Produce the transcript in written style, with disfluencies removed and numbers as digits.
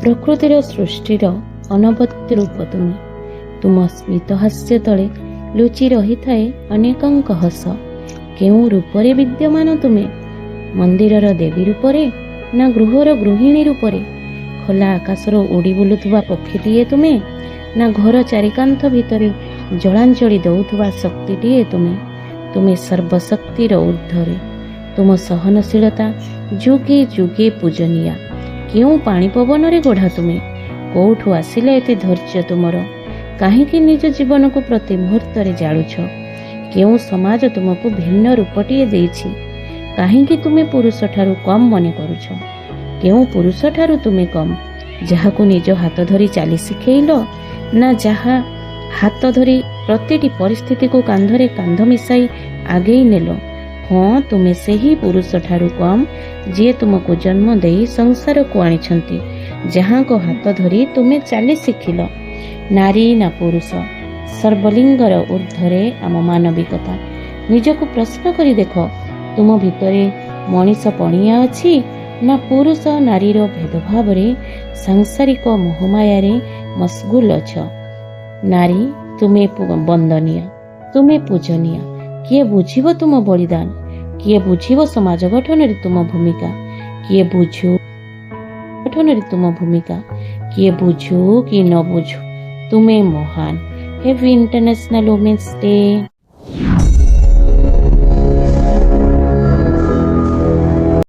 प्रकृतिर सृष्टिर अनवद्य रूप तुम तुम स्मित हास्य तले लुचि रही थाए अनेकंक हस केउ रूपरे विद्यमान तुमे मंदिरर देवी रूपरे ना गृहर गृहिणी रूपरे खोला आकाशर उड़ी बुलुवा पक्षीटीए तुमे ना घर चारिकांथ भितरे जलांजलि दौथुवा शक्तिटीए तुमे तुमे सर्वशक्तिर ऊर्ध्वरे तुम सहनशीलता जुगे जुगे पूजनीया केउ पाणी पवन रे गढ़ा तुमे कोठु आसिले एते धैर्य तुमर काहींकि निज जीवन को प्रति मुहूर्त जालुछ केउ समाज तुमको भिन्न रूपटीए देइछि काहींकि तुमे पुरुष ठारू कम मने करुछ केउ पुरुष ठारू तुमे कम जाहाकु निज हाथ धरी चाली शिखेइल ना जहा हाथ धरी प्रतिटी परिस्थिति को कांधरे कांध मिसाई आगेई नेल हाँ तुमे से ही पुरुष ठारू कम जी तुमको जन्म देई संसार को आनिछंती जहाँ को हाथ धरी तुमे चाली शिखिल नारी ना पुरुष सर्वलिंगर ऊर्ध्वरे आम मानविकता निजको प्रश्न करी देख तुम भितरे मनीष पणिया अछि ना पुरुष नारीर भेदभाव रे सांसारिक मोहमाया रे मशगुल अछ नारी तुमे वंदनीय तुमे पूजनीय किए बुझिब तुम बलिदान किए बुझिब समाज गठन रे तुम भूमिका किए बुझु गठन रे तुम भूमिका किए बुझु कि न बुझु तुमे महान हैप्पी इंटरनेशनल वुमेन्स डे।